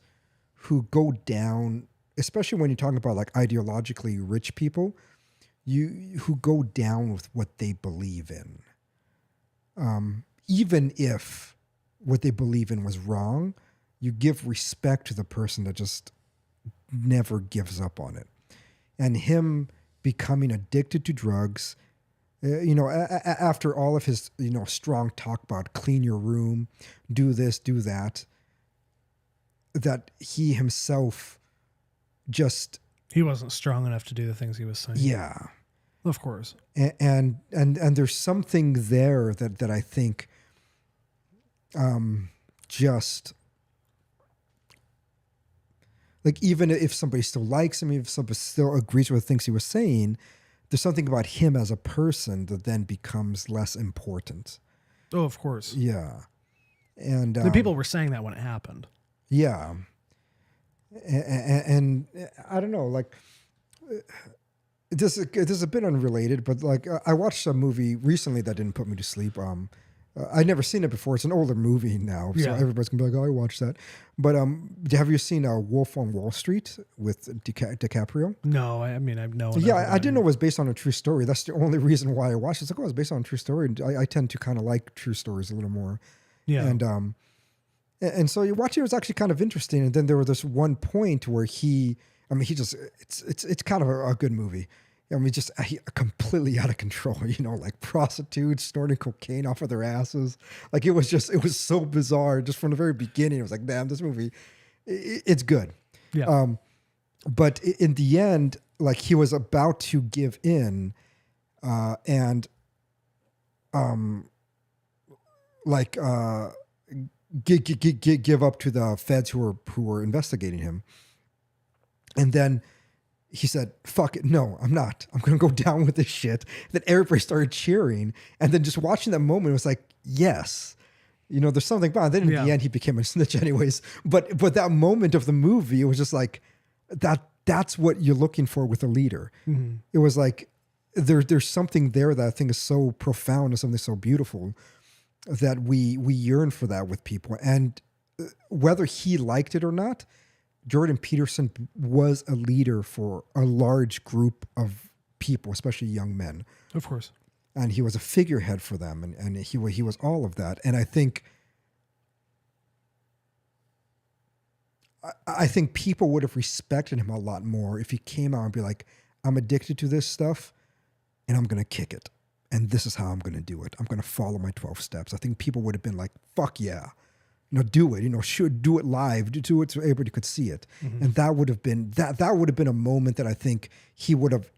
who go down, especially when you're talking about like ideologically rich people, who go down with what they believe in. Even if what they believe in was wrong, you give respect to the person that just never gives up on it. And him becoming addicted to drugs, after all of his, strong talk about clean your room, do this, do that, that he himself just... He wasn't strong enough to do the things he was saying. Yeah. Of course. And there's something there that I think just... Like, even if somebody still likes him, if somebody still agrees with the things he was saying, there's something about him as a person that then becomes less important. Oh, of course. Yeah. And the people were saying that when it happened. Yeah. And I don't know, like, this is a bit unrelated, but like, I watched a movie recently that didn't put me to sleep. I'd never seen it before. It's an older movie now, so everybody's gonna be like, "Oh, I watched that." But have you seen Wolf on Wall Street with DiCaprio? No, I mean, I've known. Yeah, I didn't know it was based on a true story. That's the only reason why I watched it. It's like, oh, it's based on a true story. And I tend to kind of like true stories a little more. Yeah. And so you watch it was actually kind of interesting. And then there was this one point where it's kind of a good movie. I mean, just completely out of control, like prostitutes snorting cocaine off of their asses. Like it was so bizarre just from the very beginning. It was like, damn, this movie, it's good. Yeah. But in the end, like he was about to give in, give up to the feds who were investigating him. And then he said, fuck it. No, I'm not. I'm going to go down with this shit. Then everybody started cheering. And then just watching that moment, it was like, yes, there's something about it. Then in the end, he became a snitch anyways. But that moment of the movie, it was just like, that's what you're looking for with a leader. Mm-hmm. It was like, there's something there that I think is so profound and something so beautiful that we yearn for that with people. And whether he liked it or not, Jordan Peterson was a leader for a large group of people, especially young men. Of course. And he was a figurehead for them. And he was all of that. And I think people would have respected him a lot more if he came out and be like, I'm addicted to this stuff and I'm going to kick it. And this is how I'm going to do it. I'm going to follow my 12 steps. I think people would have been like, fuck yeah. Do it, should do it live, do it so everybody could see it. Mm-hmm. And that would have been a moment that I think he would have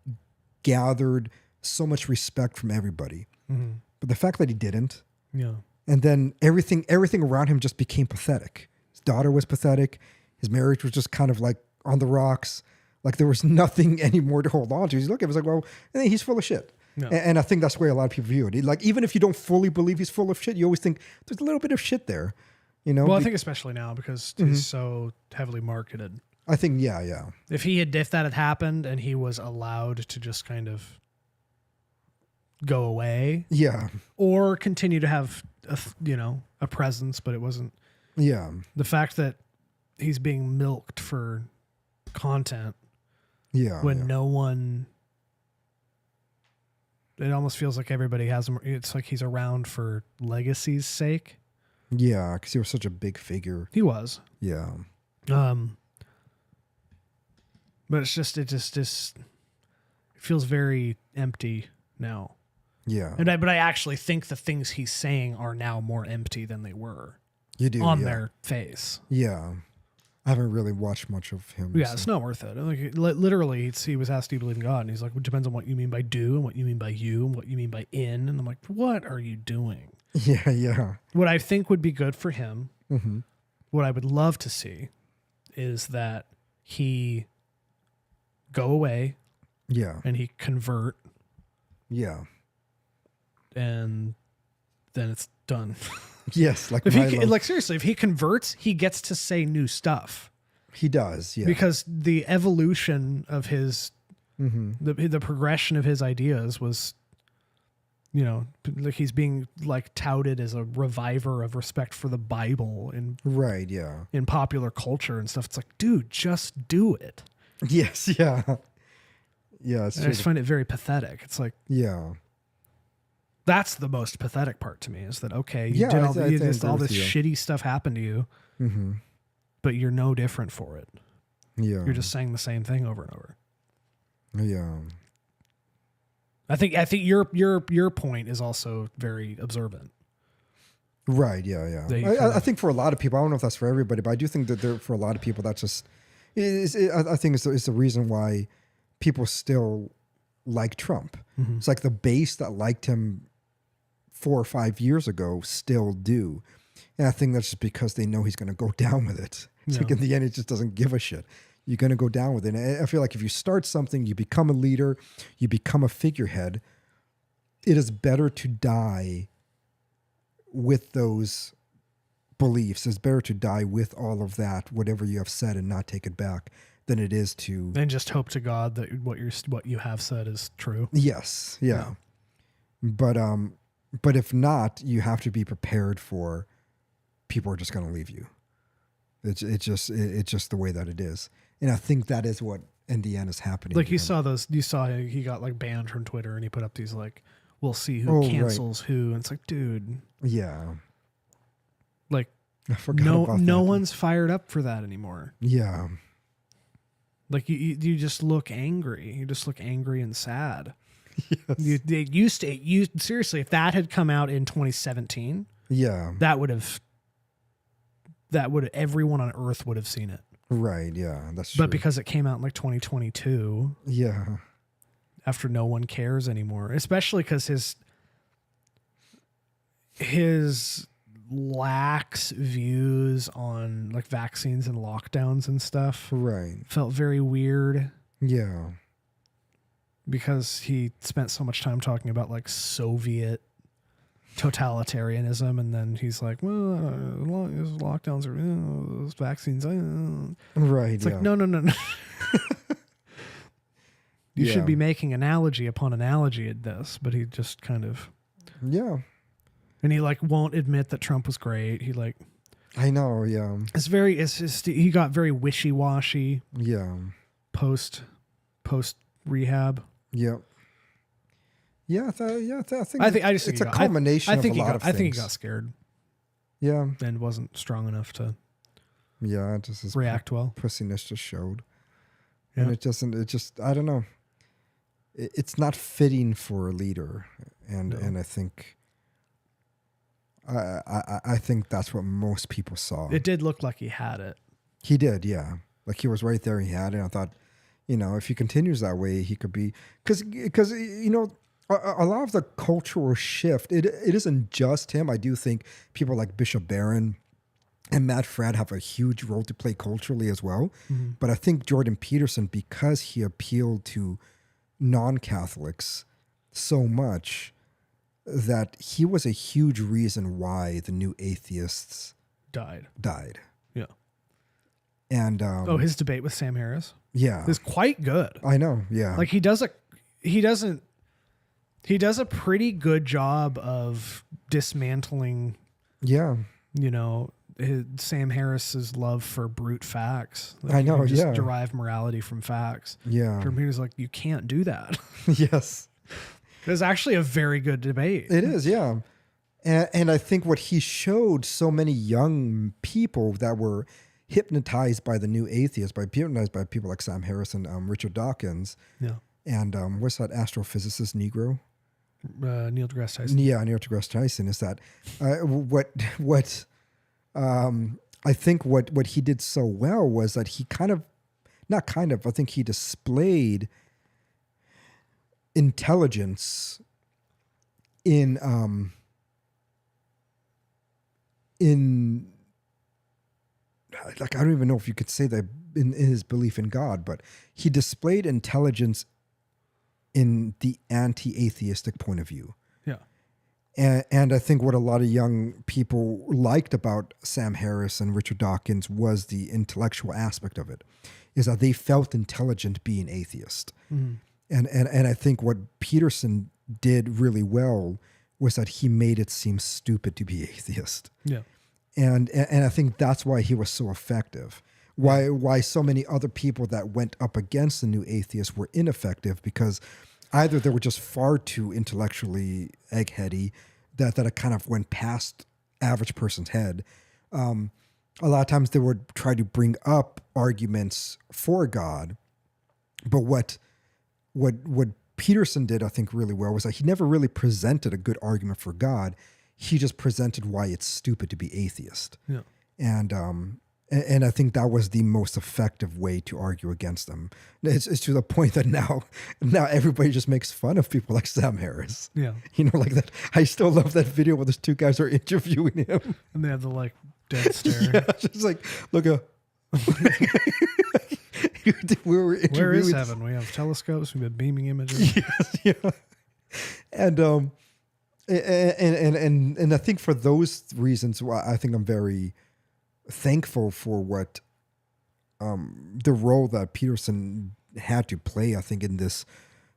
gathered so much respect from everybody. Mm-hmm. But the fact that he didn't, and then everything around him just became pathetic. His daughter was pathetic. His marriage was just kind of like on the rocks. Like there was nothing anymore to hold on to. He's looking, it was like, well, he's full of shit. No. And I think that's the way a lot of people view it. Like, even if you don't fully believe he's full of shit, you always think there's a little bit of shit there. Well, I think especially now because he's so heavily marketed. I think, yeah. If that had happened and he was allowed to just kind of go away, or continue to have a presence, but it wasn't. Yeah, the fact that he's being milked for content. When no one. It almost feels like everybody has him. It's like he's around for legacy's sake. Yeah, because he was such a big figure. He was. Yeah. But it feels very empty now. Yeah. But I actually think the things he's saying are now more empty than they were. You do on their face. Yeah. I haven't really watched much of him. Yeah, so. It's not worth it. Like, literally, he was asked, do you believe in God? And he's like, it depends on what you mean by do and what you mean by you and what you mean by in. And I'm like, what are you doing? Yeah. What I think would be good for him, what I would love to see, is that he go away. Yeah. And he convert. Yeah. And then it's done. Yes, like seriously, if he converts, he gets to say new stuff. He does, yeah. Because the evolution of his, the progression of his ideas was you know, like he's being like touted as a reviver of respect for the Bible in Right. Yeah. in popular culture and stuff. It's like, dude, just do it. Yes. Yeah. Yeah. It's And I just find it very pathetic. It's like, yeah. that's the most pathetic part to me is that, okay, you Yeah, did I all, th- I you think I just, agree all with this you. shitty stuff happened to you, Mm-hmm. but you're no different for it. Yeah. You're just saying the same thing over and over. Yeah. I think your point is also very observant. Right. Yeah. Yeah. They I kinda- think for a lot of people, I don't know if that's for everybody, but I do think that for a lot of people, that's just, I think it's the reason why people still like Trump. Mhm. It's like the base that liked him 4 or 5 years ago still do. And I think that's just because they know he's going to go down with it. It's like Yeah. in the end, it just doesn't give a shit. You're going to go down with it. And I feel like if you start something, you become a leader, you become a figurehead, it is better to die with those beliefs. It's better to die with all of that, whatever you have said, and not take it back, than it is to. And just hope to God that what you have said is true. Yes. Yeah. But if not, you have to be prepared for people are just going to leave you. It's just the way that it is. And I think that is what in the end is happening. Like to you him. saw he got like banned from Twitter and he put up these like, we'll see who Oh, right. cancels who. And it's like, dude, Yeah. like I forgot no about no that. one's fired up for that anymore. Yeah. Like you just look angry. You just look angry and sad. Yes. You seriously, if that had come out in 2017, Yeah. that would everyone on earth would have seen it. Right. Yeah. That's true. But because it came out in like 2022, yeah. after no one cares anymore, especially because his lax views on like vaccines and lockdowns and stuff Right. felt very weird Yeah. because he spent so much time talking about like Soviet totalitarianism, and then he's like, well, as long as lockdowns are those vaccines, Right. it's yeah. like no. You Yeah. should be making analogy upon analogy at this, but he just kind of, Yeah. and he like won't admit that Trump was great. He like, I know. Yeah. he got very wishy-washy Yeah. post rehab. Yeah. Yeah. I think I just it's think a he got- culmination I think of a lot of I think he things. got scared Yeah. and wasn't strong enough to Yeah. Just his react well. pussiness just showed. Yeah. And it just, I don't know. It's not fitting for a leader. And I think, I think that's what most people saw. It did look like he had it. He did. Yeah. Like he was right there. He had it. And I thought, if he continues that way, he could be, because, a lot of the cultural shift, it isn't just him. I do think people like Bishop Barron and Matt Fradd have a huge role to play culturally as well. Mm-hmm. But I think Jordan Peterson, because he appealed to non-Catholics so much, that he was a huge reason why the new atheists Died. Yeah. And His debate with Sam Harris yeah, is quite good. I know. Yeah. Like he does a pretty good job of dismantling, yeah. Sam Harris's love for brute facts. Like, I you know, can just yeah. derive morality from facts. Yeah. Jordan Peterson's like, you can't do that. Yes. It's actually a very good debate. It is, yeah. And I think what he showed so many young people that were hypnotized by the new atheists, hypnotized by people like Sam Harris and Richard Dawkins. Yeah. And what's that astrophysicist Negro? Neil deGrasse Tyson. Yeah, Neil deGrasse Tyson is that. I think what he did so well was that he I think he displayed intelligence in like, I don't even know if you could say that in his belief in God, but he displayed intelligence in the anti-atheistic point of view. Yeah. And I think what a lot of young people liked about Sam Harris and Richard Dawkins was the intellectual aspect of it, is that they felt intelligent being atheist. Mm-hmm. And I think what Peterson did really well was that he made it seem stupid to be atheist. Yeah. And I think that's why he was so effective. Why so many other people that went up against the new atheists were ineffective, because either they were just far too intellectually eggheady that it kind of went past average person's head. A lot of times they would try to bring up arguments for God, but what Peterson did, I think, really well was that he never really presented a good argument for God. He just presented why it's stupid to be atheist. Yeah. And I think that was the most effective way to argue against them. It's to the point that now everybody just makes fun of people like Sam Harris. Yeah. Like that. I still love that video where those two guys are interviewing him. And they have the like dead stare. Yeah, just like, look at. Where is heaven? We have telescopes. We've been beaming images. Yes, yeah. And I think for those reasons, I think I'm very thankful for what the role that Peterson had to play, I think, in this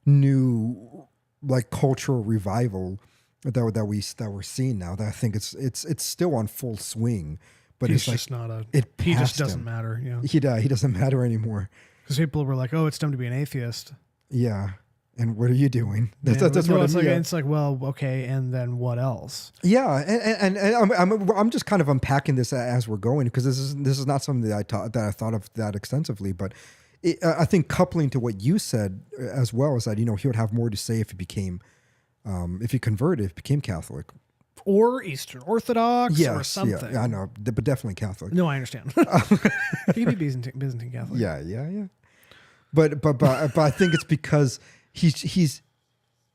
new like cultural revival that we're seeing now. That I think it's still on full swing, but He's it's like just not a. it He just passed doesn't him. matter. Yeah. He doesn't matter anymore. Because people were like, "Oh, it's dumb to be an atheist." Yeah. And what are you doing? That's No, what it's I like, mean. it's like, well, okay, and then what else? Yeah, and I'm just kind of unpacking this as we're going, because this is not something that I thought of that extensively, but I think coupling to what you said as well is that he would have more to say if he became if he converted, if he became Catholic Or Eastern Orthodox or something. Yeah, I know, but definitely Catholic. No, I understand. He could be Byzantine Catholic. Yeah. But I think it's because he's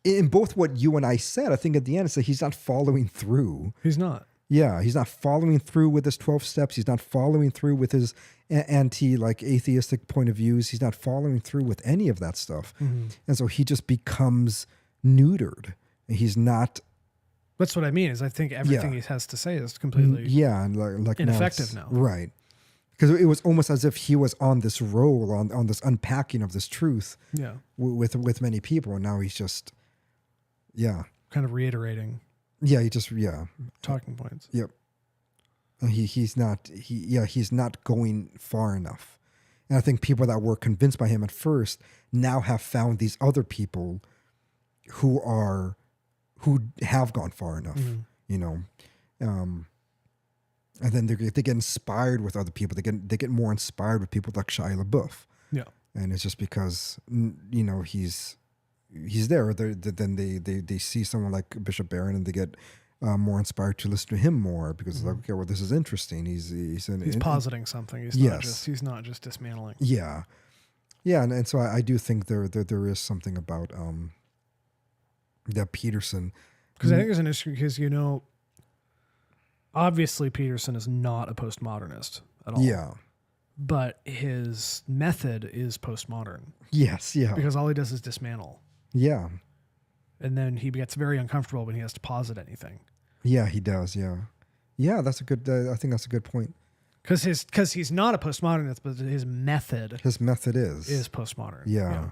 in both what you and I said. I think at the end it's that he's not following through. He's not. Yeah, he's not following through with his 12 steps. He's not following through with his atheistic point of views. He's not following through with any of that stuff. Mm-hmm. And so he just becomes neutered. He's not. That's what I mean. Is I think everything he has to say is completely and like ineffective now. Right. Because it was almost as if he was on this roll, on this unpacking of this truth. Yeah. With many people, and now he's just. Yeah. Kind of reiterating. Yeah, Talking points. Yep. And he's not going far enough. And I think people that were convinced by him at first now have found these other people who have gone far enough, and then they get inspired with other people. They get more inspired with people like Shia LaBeouf. Yeah. And it's just because he's there. Then they see someone like Bishop Barron, and they get more inspired to listen to him more, because it's like, okay, well, this is interesting. He's positing something. He's not just dismantling. Yeah, and so I do think there is something about that Peterson, because I think there's an issue, because obviously Peterson is not a postmodernist at all. Yeah. But his method is postmodern. Yes, yeah. Because all he does is dismantle. Yeah. And then he gets very uncomfortable when he has to posit anything. Yeah, he does. Yeah. Yeah, that's a good. I think that's a good point. Because he's not a postmodernist, but his method is postmodern. Yeah.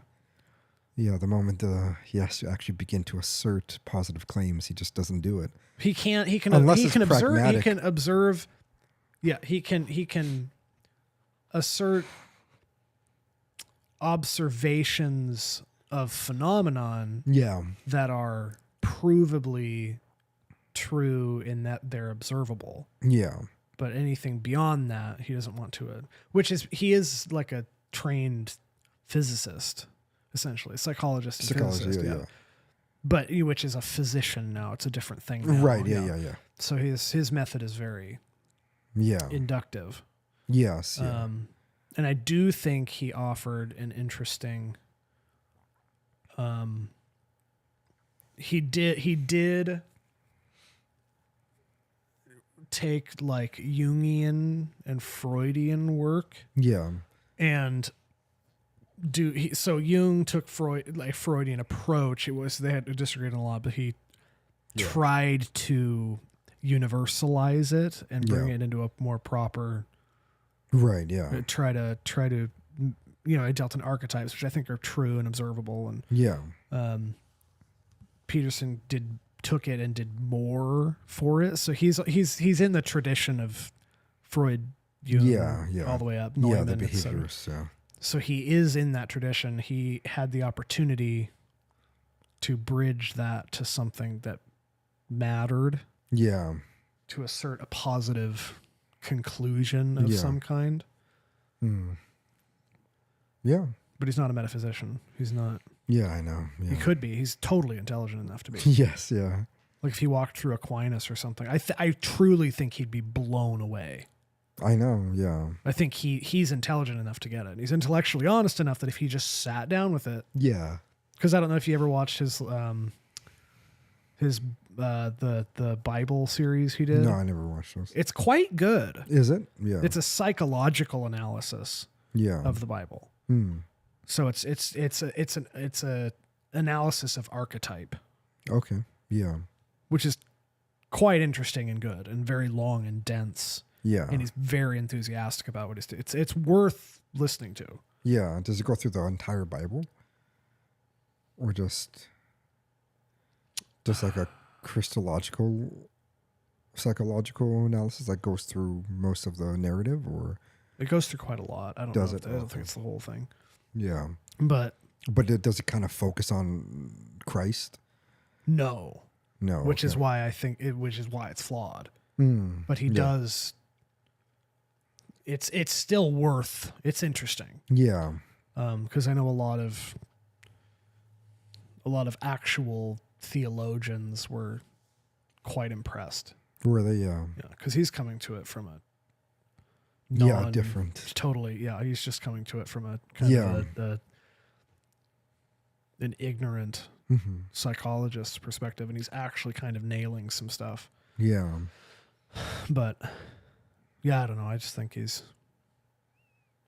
Yeah. The moment he has to actually begin to assert positive claims, he just doesn't do it. He can't. He can. Unless he can it's observe. pragmatic. He can observe. Yeah. He can assert observations of phenomenon. Yeah. That are provably true in that they're observable. Yeah. But anything beyond that, he doesn't want to. He is like a trained physicist, essentially, physicist. Yeah. But which is a physician now. It's a different thing now. Right. Yeah. So his method is very inductive. Yes. Yeah. And I do think he offered an interesting. He did take like Jungian and Freudian work. Yeah. And so Jung took Freudian approach. They had disagreed a lot, but he tried to universalize it and bring it into a more proper. Right. Yeah. Try to he dealt in archetypes, which I think are true and observable. And Yeah. Peterson took it and did more for it. So he's in the tradition of Freud, Jung, all the way up. Neumann, the behaviorists. So he is in that tradition. He had the opportunity to bridge that to something that mattered. Yeah. To assert a positive conclusion of some kind. Yeah. But he's not a metaphysician. He's not. Yeah, I know. Yeah. He could be. He's totally intelligent enough to be. Yes, yeah. Like if he walked through Aquinas or something, I truly think he'd be blown away. I know, yeah. I think he's intelligent enough to get it. He's intellectually honest enough that if he just sat down with it. Yeah. Because I don't know if you ever watched his the Bible series he did. No, I never watched those. It's quite good. Is it? Yeah. It's a psychological analysis of the Bible. So it's a analysis of archetype. Okay. Yeah. Which is quite interesting and good and very long and dense. Yeah. And he's very enthusiastic about what he's doing. It's worth listening to. Yeah. Does it go through the entire Bible? Or just like a psychological analysis that goes through most of the narrative, or it goes through quite a lot. I don't does know. It? I don't think it's the whole thing. Yeah. But does it kind of focus on Christ? No. No. Which is why I think which is why it's flawed. But he does. It's still worth. It's interesting. Yeah. Because I know a lot of actual theologians were quite impressed. Were they? Yeah. Yeah, because he's coming to it from a different. Totally. Yeah, he's just coming to it from a kind of an ignorant psychologist's perspective, and he's actually kind of nailing some stuff. Yeah. But yeah, I don't know. I just think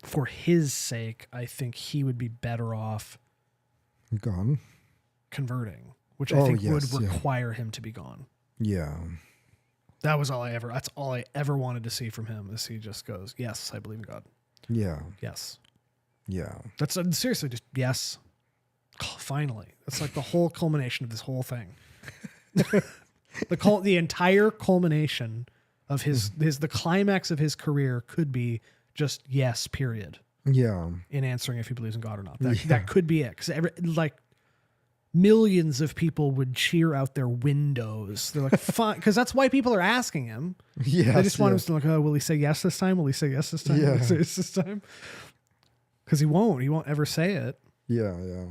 for his sake, I think he would be better off gone, converting, which I think would yeah. require him to be gone. Yeah. That's all I ever wanted to see from him, is he just goes, yes, I believe in God. Yeah. Yes. Yeah. That's seriously just yes. Oh, finally. That's like the whole culmination of this whole thing. The entire culmination of the climax of his career could be just yes, period. Yeah. In answering if he believes in God or not. That could be it. Because millions of people would cheer out their windows. They're like, fine. Because that's why people are asking him. Yeah. They just want him to like, oh, will he say yes this time? Will he say yes this time? Yeah. Will he say yes this time? Because he won't. He won't ever say it. Yeah, yeah.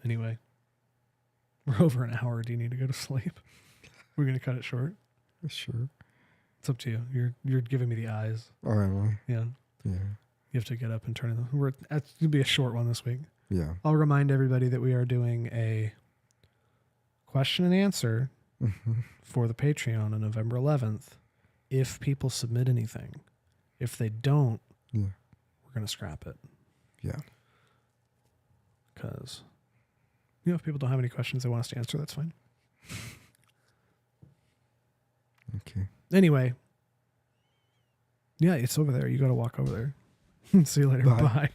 Anyway, we're over an hour. Do you need to go to sleep? We're going to cut it short. Sure. It's up to you. You're giving me the eyes. All right. Well, Yeah. yeah. You have to get up and turn it. It's going to be a short one this week. Yeah. I'll remind everybody that we are doing a question and answer for the Patreon on November 11th. If people submit anything, if they don't, we're going to scrap it. Yeah. Because, if people don't have any questions they want us to answer, that's fine. Okay. Anyway. Yeah, it's over there. You got to walk over there. See you later. Bye.